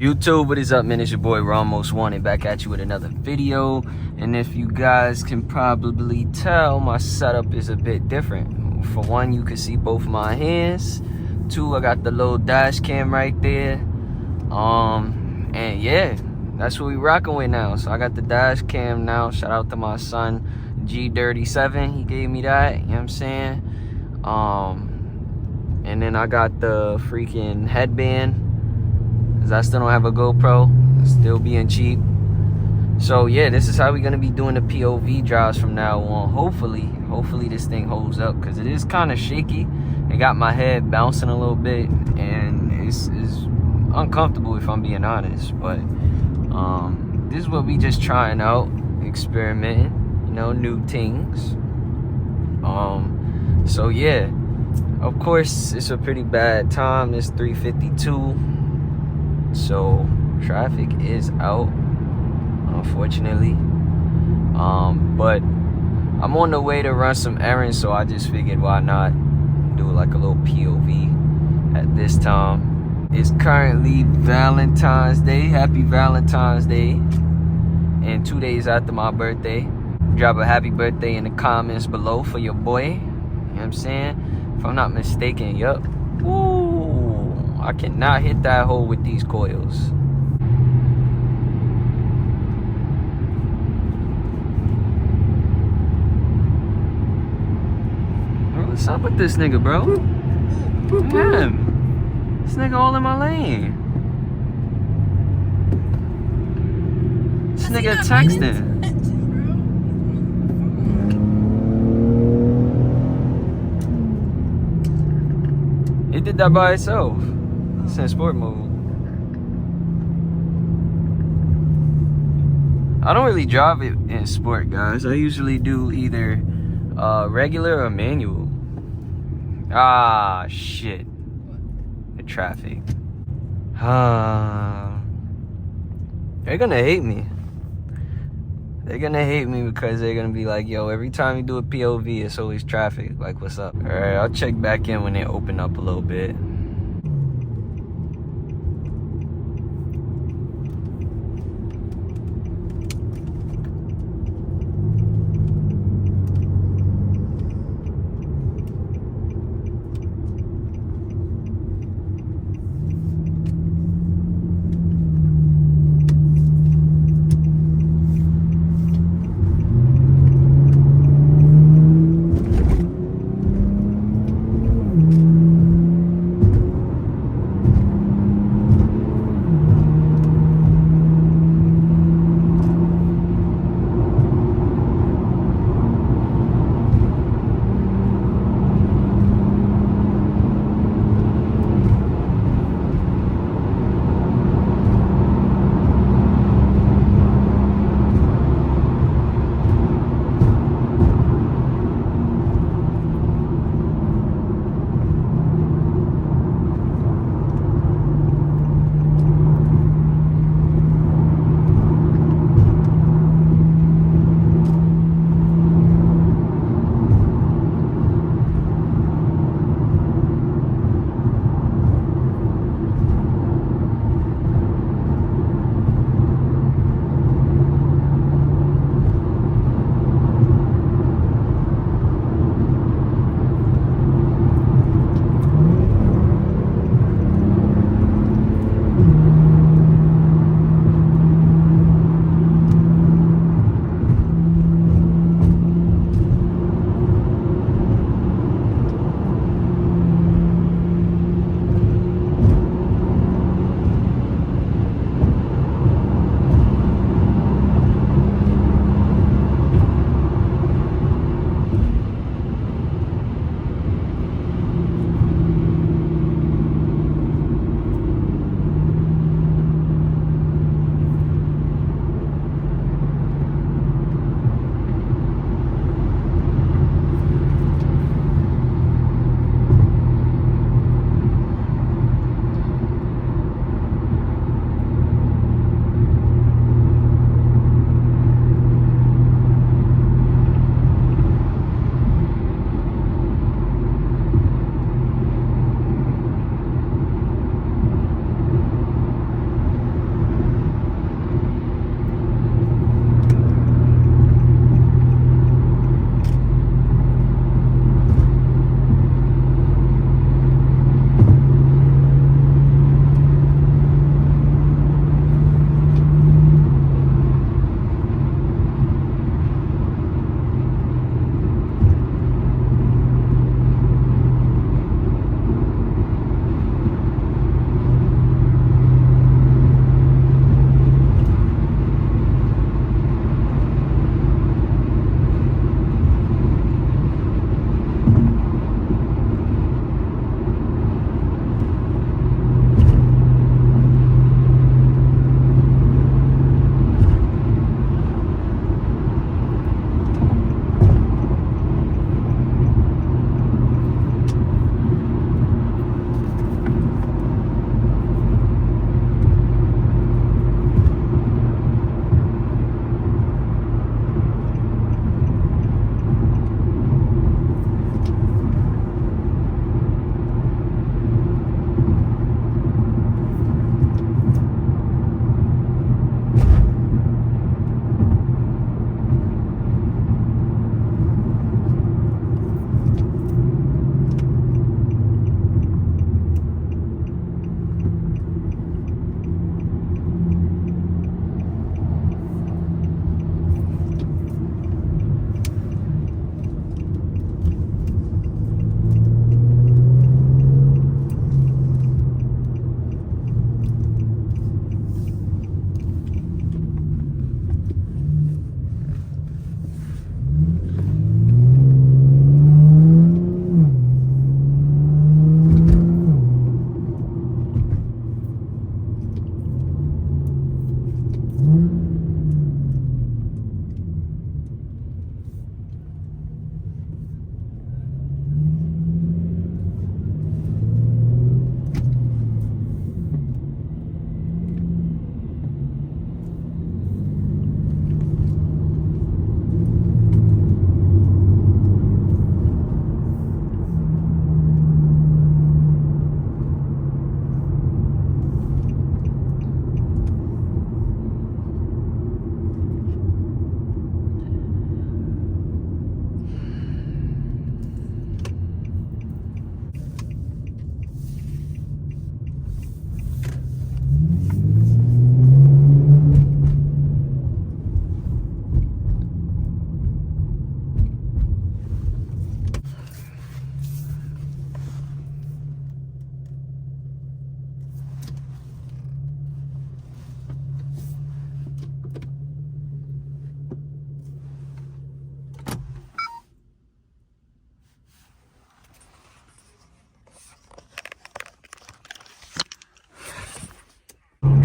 YouTube, what is up, man? It's your boy Ramos Wanted, back at you with another video. And if you guys can probably tell, my setup is a bit different. For one, you can see both my hands. Two, I got the little dash cam right there. And yeah, that's what we rocking with now. So I got the dash cam now. Shout out to my son G37. He gave me that, you know what I'm saying? And then I got the freaking headband, cause I still don't have a GoPro, still being cheap. So yeah, this is how we're gonna be doing the POV drives from now on. Hopefully this thing holds up, cause it is kind of shaky. It got my head bouncing a little bit, and it's uncomfortable if I'm being honest. But this is what we just trying out, experimenting, you know, new things. So yeah, of course it's a pretty bad time. It's 3:52. So traffic is out, unfortunately. But I'm on the way to run some errands, so I just figured why not do like a little POV at this time. It's currently Valentine's Day. Happy Valentine's Day. And 2 days after my birthday. Drop a happy birthday in the comments below for your boy. You know what I'm saying? If I'm not mistaken, yup. Ooh, I cannot hit that hole with these coils. What's up with this nigga, bro? Damn. This nigga all in my lane. This nigga texting. It did that by itself. It's in sport mode. I don't really drive it in sport, guys. I usually do either regular or manual. Ah, shit. The traffic. They're gonna hate me. They're gonna hate me because they're gonna be like, yo, every time you do a POV, it's always traffic. Like, what's up? All right, I'll check back in when they open up a little bit.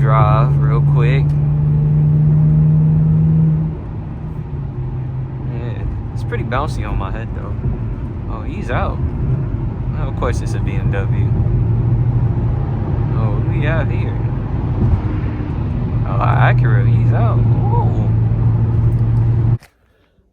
drive real quick. Yeah, it's pretty bouncy on my head though. Oh, he's out. Oh, of course it's a BMW. Oh, who we have here? Oh, Acura, he's out. Ooh.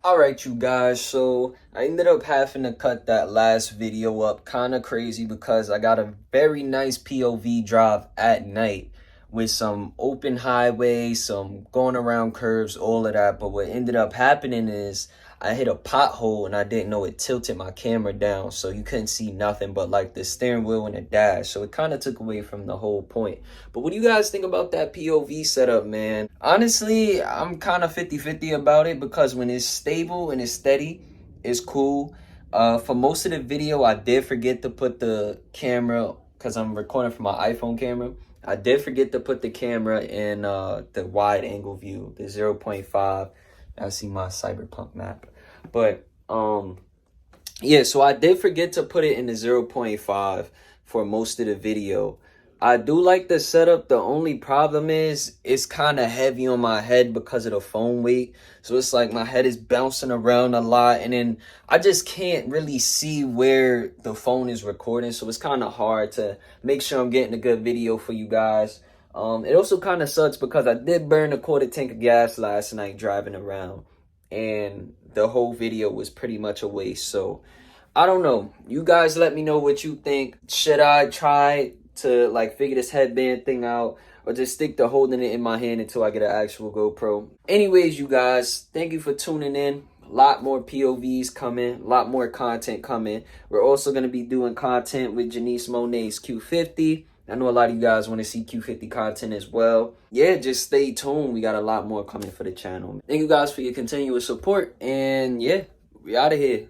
Alright, you guys, so I ended up having to cut that last video up kind of crazy because I got a very nice POV drive at night with some open highway, some going around curves, all of that. But what ended up happening is I hit a pothole and I didn't know it tilted my camera down, so you couldn't see nothing but like the steering wheel and the dash. So it kind of took away from the whole point. But what do you guys think about that POV setup, man? Honestly, I'm kind of 50-50 about it because when it's stable and it's steady, it's cool. For most of the video, I did forget to put the camera, because I'm recording from my iPhone camera. I did forget to put the camera in the wide angle view, the 0.5. I see my cyberpunk map. But yeah, so I did forget to put it in the 0.5 for most of the video. I do like the setup. The only problem is it's kind of heavy on my head because of the phone weight. So it's like my head is bouncing around a lot, and then I just can't really see where the phone is recording. So it's kind of hard to make sure I'm getting a good video for you guys. It also kind of sucks because I did burn a quarter tank of gas last night driving around, and the whole video was pretty much a waste. So I don't know. You guys let me know what you think. Should I try to like figure this headband thing out, or just stick to holding it in my hand until I get an actual GoPro? Anyways, you guys, thank you for tuning in. A lot more POVs coming, a lot more content coming. We're also going to be doing content with Janice Monet's Q50. I know a lot of you guys want to see Q50 content as well. Yeah, just stay tuned. We got a lot more coming for the channel. Thank you guys for your continuous support. And yeah, we out of here.